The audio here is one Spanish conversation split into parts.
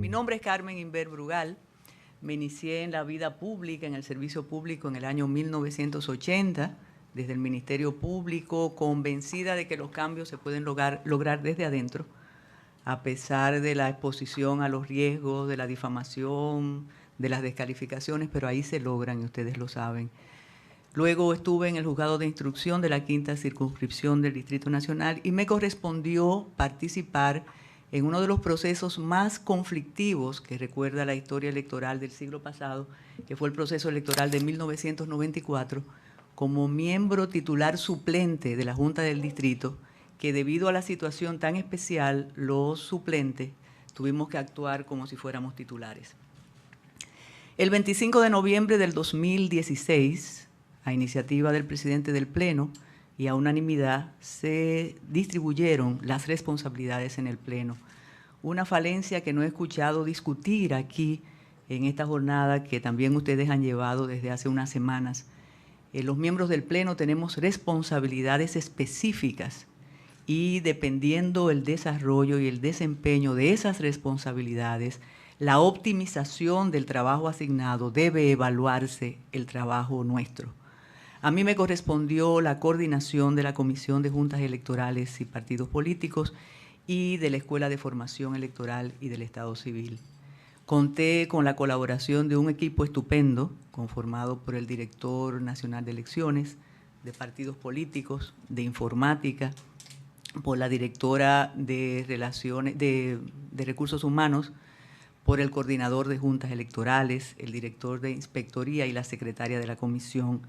Mi nombre es Carmen Inver Brugal. Me inicié en la vida pública, en el servicio público en el año 1980, desde el Ministerio Público, convencida de que los cambios se pueden lograr desde adentro, a pesar de la exposición a los riesgos, de la difamación, de las descalificaciones, pero ahí se logran y ustedes lo saben. Luego estuve en el juzgado de instrucción de la 5ª circunscripción del Distrito Nacional y me correspondió participar en uno de los procesos más conflictivos que recuerda la historia electoral del siglo pasado, que fue el proceso electoral de 1994, como miembro titular suplente de la Junta del Distrito, que debido a la situación tan especial, los suplentes tuvimos que actuar como si fuéramos titulares. El 25 de noviembre del 2016, a iniciativa del presidente del Pleno y a unanimidad, se distribuyeron las responsabilidades en el Pleno. Una falencia que no he escuchado discutir aquí en esta jornada, que también ustedes han llevado desde hace unas semanas. Los miembros del Pleno tenemos responsabilidades específicas y dependiendo el desarrollo y el desempeño de esas responsabilidades, la optimización del trabajo asignado debe evaluarse el trabajo nuestro. A mí me correspondió la coordinación de la Comisión de Juntas Electorales y Partidos Políticos y de la Escuela de Formación Electoral y del Estado Civil. Conté con la colaboración de un equipo estupendo, conformado por el Director Nacional de Elecciones, de Partidos Políticos, de Informática, por la Directora de Recursos Humanos, por el Coordinador de Juntas Electorales, el Director de Inspectoría y la Secretaria de la Comisión.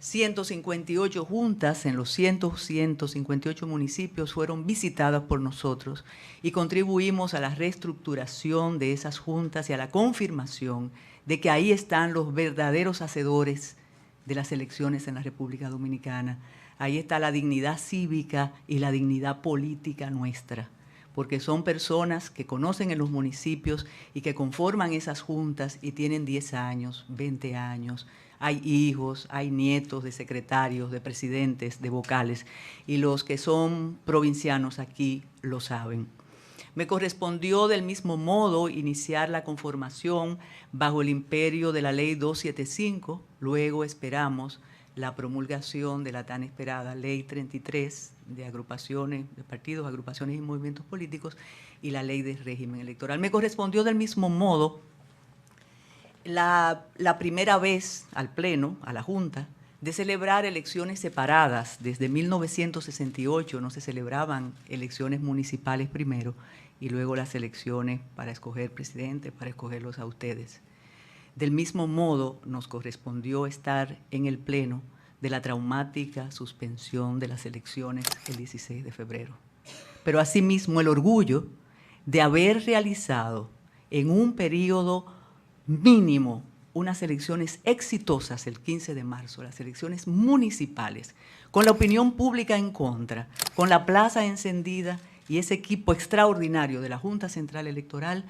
158 juntas en los 158 municipios fueron visitadas por nosotros y contribuimos a la reestructuración de esas juntas y a la confirmación de que ahí están los verdaderos hacedores de las elecciones en la República Dominicana. Ahí está la dignidad cívica y la dignidad política nuestra, porque son personas que conocen en los municipios y que conforman esas juntas y tienen 10 años, 20 años, hay hijos, hay nietos de secretarios, de presidentes, de vocales, y los que son provincianos aquí lo saben. Me correspondió del mismo modo iniciar la conformación bajo el imperio de la Ley 275, luego esperamos la promulgación de la tan esperada Ley 33 de agrupaciones, de partidos, agrupaciones y movimientos políticos, y la Ley de régimen electoral. Me correspondió del mismo modo la primera vez al Pleno, a la Junta, de celebrar elecciones separadas. Desde 1968 no se celebraban elecciones municipales primero y luego las elecciones para escoger presidente, para escogerlos a ustedes. Del mismo modo nos correspondió estar en el Pleno de la traumática suspensión de las elecciones el 16 de febrero. Pero asimismo el orgullo de haber realizado en un periodo mínimo unas elecciones exitosas el 15 de marzo, las elecciones municipales, con la opinión pública en contra, con la plaza encendida y ese equipo extraordinario de la Junta Central Electoral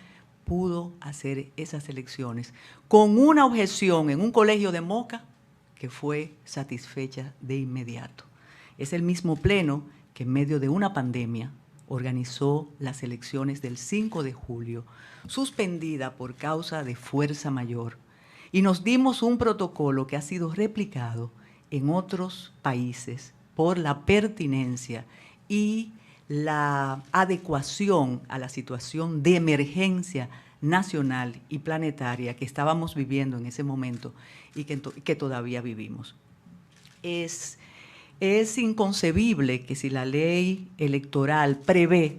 pudo hacer esas elecciones con una objeción en un colegio de Moca que fue satisfecha de inmediato. Es el mismo Pleno que en medio de una pandemia organizó las elecciones del 5 de julio, suspendida por causa de fuerza mayor, y nos dimos un protocolo que ha sido replicado en otros países por la pertinencia y la adecuación a la situación de emergencia nacional y planetaria que estábamos viviendo en ese momento y que todavía vivimos. Es inconcebible que si la ley electoral prevé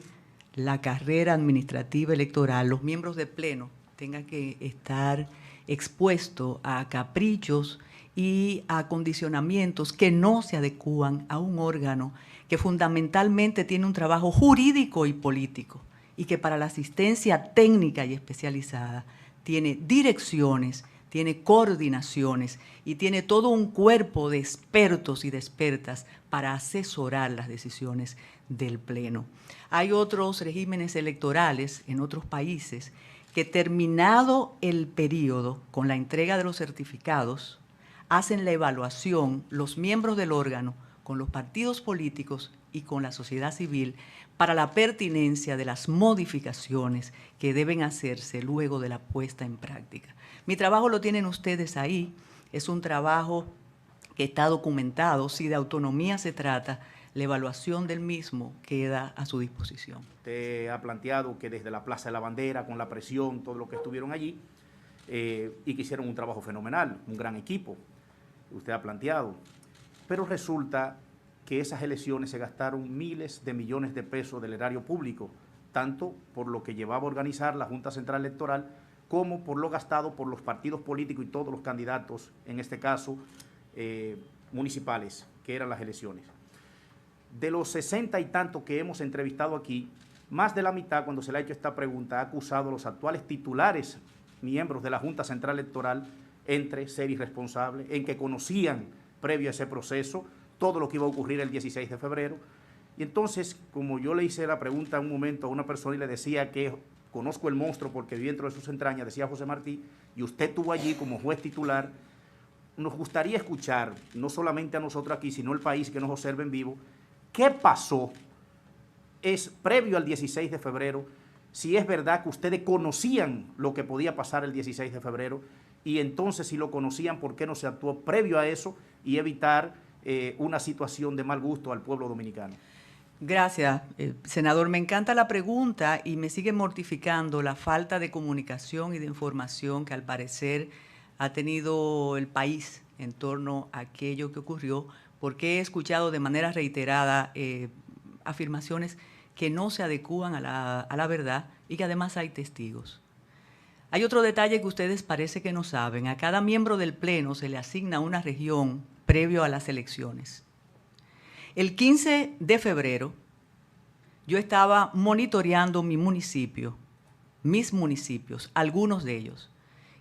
la carrera administrativa electoral, los miembros del Pleno tengan que estar expuestos a caprichos y a condicionamientos que no se adecúan a un órgano que fundamentalmente tiene un trabajo jurídico y político y que para la asistencia técnica y especializada tiene direcciones, tiene coordinaciones y tiene todo un cuerpo de expertos y de expertas para asesorar las decisiones del Pleno. Hay otros regímenes electorales en otros países que terminado el periodo con la entrega de los certificados, hacen la evaluación los miembros del órgano con los partidos políticos y con la sociedad civil para la pertinencia de las modificaciones que deben hacerse luego de la puesta en práctica. Mi trabajo lo tienen ustedes ahí, es un trabajo que está documentado. Si de autonomía se trata, la evaluación del mismo queda a su disposición. Usted ha planteado que desde la Plaza de la Bandera, con la presión, todo lo que estuvieron allí, y que hicieron un trabajo fenomenal, un gran equipo, usted ha planteado. Pero resulta que esas elecciones se gastaron miles de millones de pesos del erario público, tanto por lo que llevaba a organizar la Junta Central Electoral, como por lo gastado por los partidos políticos y todos los candidatos, en este caso, municipales, que eran las elecciones. De los 60 y tantos que hemos entrevistado aquí, más de la mitad, cuando se le ha hecho esta pregunta, ha acusado a los actuales titulares, miembros de la Junta Central Electoral, entre ser irresponsables, en que conocían, previo a ese proceso, todo lo que iba a ocurrir el 16 de febrero. Y entonces, como yo le hice la pregunta en un momento a una persona y le decía que conozco el monstruo porque viví dentro de sus entrañas, decía José Martí, y usted estuvo allí como juez titular, nos gustaría escuchar, no solamente a nosotros aquí, sino al país que nos observe en vivo, qué pasó previo al 16 de febrero, si es verdad que ustedes conocían lo que podía pasar el 16 de febrero, y entonces si lo conocían, ¿por qué no se actuó previo a eso y evitar una situación de mal gusto al pueblo dominicano? Gracias, senador. Me encanta la pregunta y me sigue mortificando la falta de comunicación y de información que al parecer ha tenido el país en torno a aquello que ocurrió, porque he escuchado de manera reiterada afirmaciones que no se adecúan a la verdad y que además hay testigos. Hay otro detalle que ustedes parece que no saben. A cada miembro del Pleno se le asigna una región previo a las elecciones. El 15 de febrero yo estaba monitoreando mi municipio, mis municipios, algunos de ellos.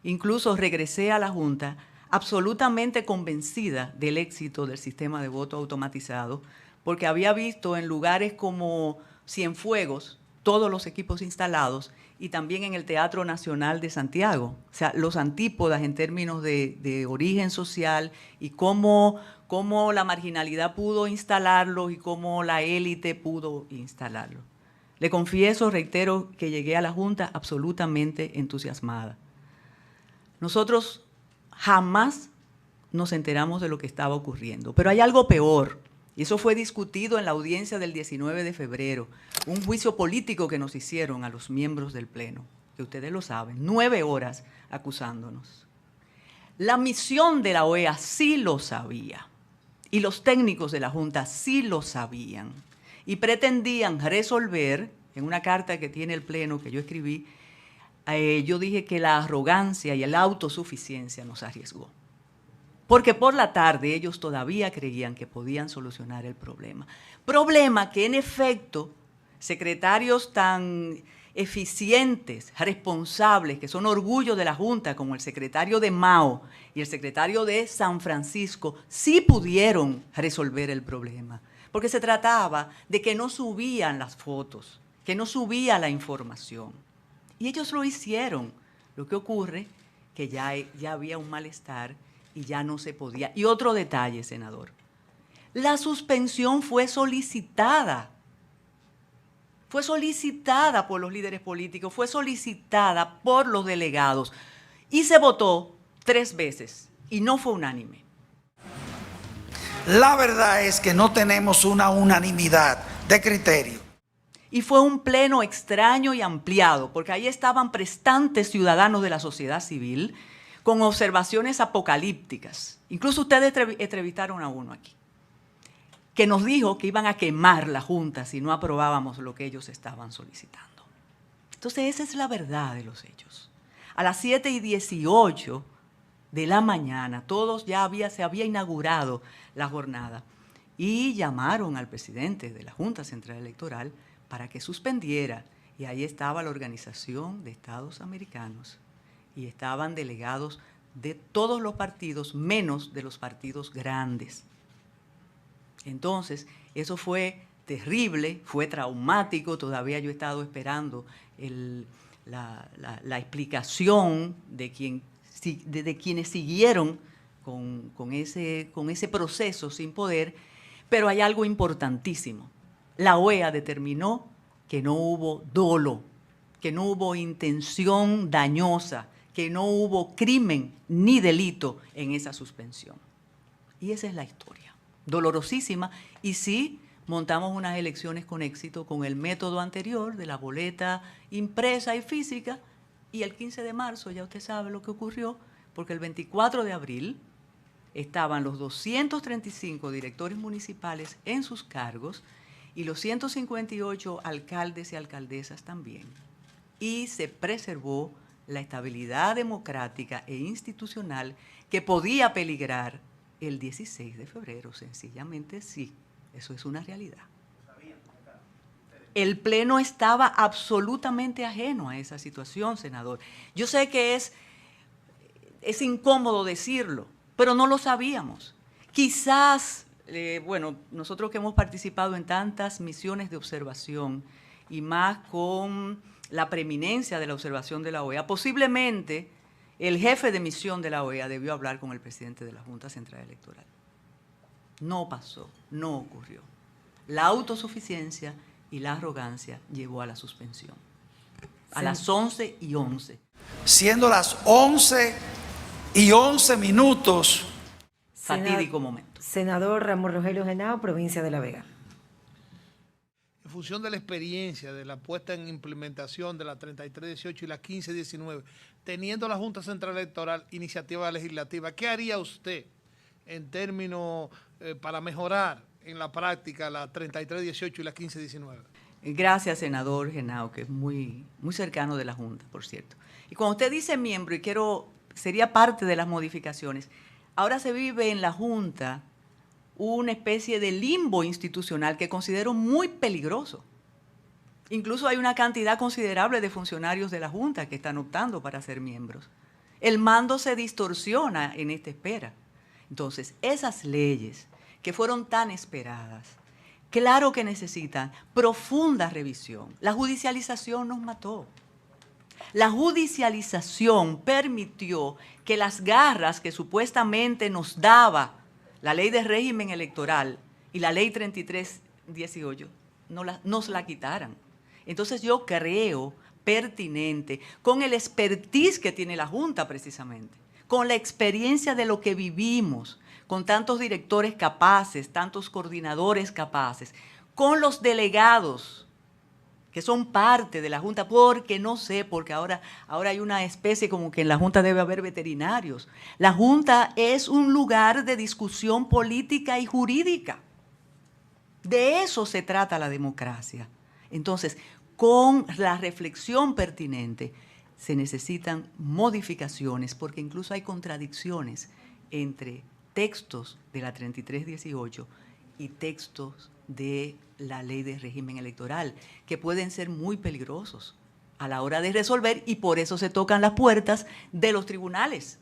Incluso regresé a la Junta absolutamente convencida del éxito del sistema de voto automatizado, porque había visto en lugares como Cienfuegos todos los equipos instalados y también en el Teatro Nacional de Santiago. O sea, los antípodas en términos de origen social y cómo la marginalidad pudo instalarlo y cómo la élite pudo instalarlo. Le confieso, reitero, que llegué a la Junta absolutamente entusiasmada. Nosotros jamás nos enteramos de lo que estaba ocurriendo, pero hay algo peor. Y eso fue discutido en la audiencia del 19 de febrero, un juicio político que nos hicieron a los miembros del Pleno, que ustedes lo saben, 9 horas acusándonos. La misión de la OEA sí lo sabía, y los técnicos de la Junta sí lo sabían, y pretendían resolver, en una carta que tiene el Pleno que yo escribí, yo dije que la arrogancia y la autosuficiencia nos arriesgó. Porque por la tarde ellos todavía creían que podían solucionar el problema. Problema que en efecto secretarios tan eficientes, responsables, que son orgullo de la Junta, como el secretario de Mao y el secretario de San Francisco, sí pudieron resolver el problema. Porque se trataba de que no subían las fotos, que no subía la información. Y ellos lo hicieron. Lo que ocurre que ya había un malestar y ya no se podía. Y otro detalle, senador. La suspensión fue solicitada. Fue solicitada por los líderes políticos, fue solicitada por los delegados. Y se votó 3 veces y no fue unánime. La verdad es que no tenemos una unanimidad de criterio. Y fue un pleno extraño y ampliado, porque ahí estaban prestantes ciudadanos de la sociedad civil con observaciones apocalípticas. Incluso ustedes entrevistaron a uno aquí, que nos dijo que iban a quemar la Junta si no aprobábamos lo que ellos estaban solicitando. Entonces, esa es la verdad de los hechos. A las 7:18 de la mañana, se había inaugurado la jornada y llamaron al presidente de la Junta Central Electoral para que suspendiera. Y ahí estaba la Organización de Estados Americanos y estaban delegados de todos los partidos, menos de los partidos grandes. Entonces, eso fue terrible, fue traumático. Todavía yo he estado esperando la explicación de quienes siguieron con ese proceso sin poder. Pero hay algo importantísimo. La OEA determinó que no hubo dolo, que no hubo intención dañosa, que no hubo crimen ni delito en esa suspensión. Y esa es la historia, dolorosísima. Y sí, montamos unas elecciones con éxito con el método anterior de la boleta impresa y física, y el 15 de marzo ya usted sabe lo que ocurrió, porque el 24 de abril estaban los 235 directores municipales en sus cargos y los 158 alcaldes y alcaldesas también. Y se preservó la estabilidad democrática e institucional que podía peligrar el 16 de febrero, sencillamente sí, eso es una realidad. El Pleno estaba absolutamente ajeno a esa situación, senador. Yo sé que es incómodo decirlo, pero no lo sabíamos. Quizás, bueno, nosotros que hemos participado en tantas misiones de observación y más con la preeminencia de la observación de la OEA, posiblemente el jefe de misión de la OEA debió hablar con el presidente de la Junta Central Electoral. No pasó, no ocurrió. La autosuficiencia y la arrogancia llevó a la suspensión. A las 11:11. Siendo las 11:11. Fatídico momento. Senador Ramón Rogelio Henao, provincia de La Vega. En función de la experiencia de la puesta en implementación de la 3318 y la 1519, teniendo la Junta Central Electoral iniciativa legislativa, ¿qué haría usted en términos para mejorar en la práctica la 3318 y la 1519? Gracias, senador Henao, que es muy cercano de la Junta, por cierto. Y cuando usted dice miembro, y sería parte de las modificaciones, ahora se vive en la Junta una especie de limbo institucional que considero muy peligroso. Incluso hay una cantidad considerable de funcionarios de la Junta que están optando para ser miembros. El mando se distorsiona en esta espera. Entonces, esas leyes que fueron tan esperadas, claro que necesitan profunda revisión. La judicialización nos mató. La judicialización permitió que las garras que supuestamente nos daba la ley de régimen electoral y la ley 3318 nos la quitaran. Entonces yo creo pertinente, con el expertise que tiene la Junta precisamente, con la experiencia de lo que vivimos, con tantos directores capaces, tantos coordinadores capaces, con los delegados que son parte de la Junta, porque no sé, porque ahora hay una especie como que en la Junta debe haber veterinarios. La Junta es un lugar de discusión política y jurídica. De eso se trata la democracia. Entonces, con la reflexión pertinente, se necesitan modificaciones, porque incluso hay contradicciones entre textos de la 3318 y textos de la ley de régimen electoral, que pueden ser muy peligrosos a la hora de resolver, y por eso se tocan las puertas de los tribunales.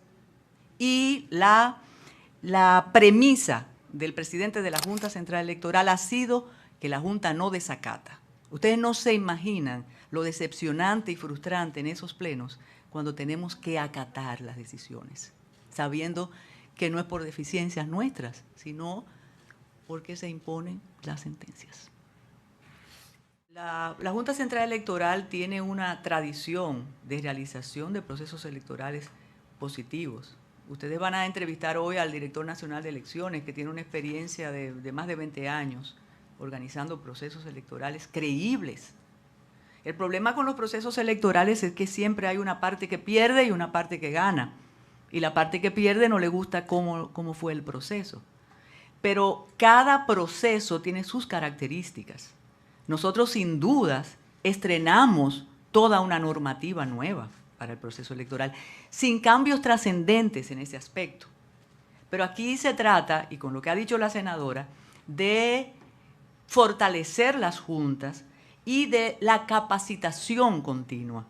Y la premisa del presidente de la Junta Central Electoral ha sido que la Junta no desacata. Ustedes no se imaginan lo decepcionante y frustrante en esos plenos cuando tenemos que acatar las decisiones, sabiendo que no es por deficiencias nuestras, sino porque se imponen las sentencias. La Junta Central Electoral tiene una tradición de realización de procesos electorales positivos. Ustedes van a entrevistar hoy al director nacional de elecciones, que tiene una experiencia de más de 20 años organizando procesos electorales creíbles. El problema con los procesos electorales es que siempre hay una parte que pierde y una parte que gana. Y la parte que pierde no le gusta cómo fue el proceso. Pero cada proceso tiene sus características. Nosotros, sin dudas, estrenamos toda una normativa nueva para el proceso electoral, sin cambios trascendentes en ese aspecto. Pero aquí se trata, y con lo que ha dicho la senadora, de fortalecer las juntas y de la capacitación continua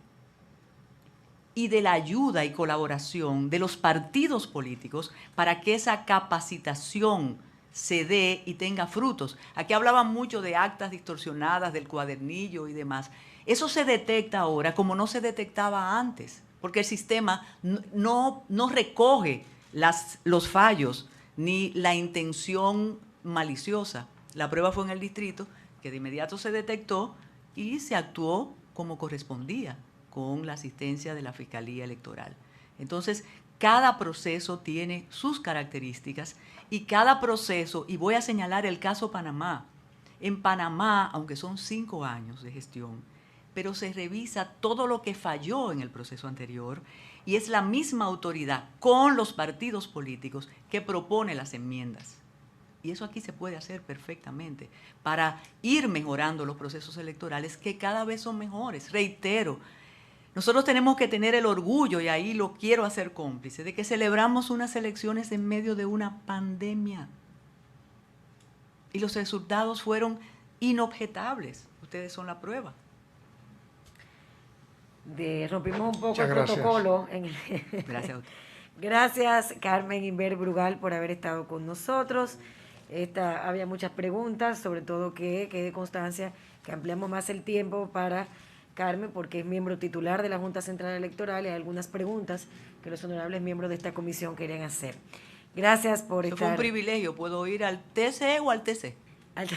y de la ayuda y colaboración de los partidos políticos para que esa capacitación se dé y tenga frutos. Aquí hablaban mucho de actas distorsionadas, del cuadernillo y demás. Eso se detecta ahora como no se detectaba antes, porque el sistema no recoge los fallos ni la intención maliciosa. La prueba fue en el distrito, que de inmediato se detectó y se actuó como correspondía con la asistencia de la Fiscalía Electoral. Entonces, cada proceso tiene sus características y cada proceso, y voy a señalar el caso Panamá. En Panamá, aunque son 5 años de gestión, pero se revisa todo lo que falló en el proceso anterior y es la misma autoridad con los partidos políticos que propone las enmiendas. Y eso aquí se puede hacer perfectamente para ir mejorando los procesos electorales que cada vez son mejores. Reitero, nosotros tenemos que tener el orgullo, y ahí lo quiero hacer cómplice, de que celebramos unas elecciones en medio de una pandemia. Y los resultados fueron inobjetables. Ustedes son la prueba. Rompimos un poco Muchas el gracias. protocolo. Gracias a usted. Gracias, Carmen Inver Brugal, por haber estado con nosotros. Había muchas preguntas, sobre todo que quede constancia que ampliamos más el tiempo para Carmen, porque es miembro titular de la Junta Central Electoral y hay algunas preguntas que los honorables miembros de esta comisión querían hacer. Gracias por Eso estar. fue un privilegio. ¿Puedo ir al TCE o al TC? al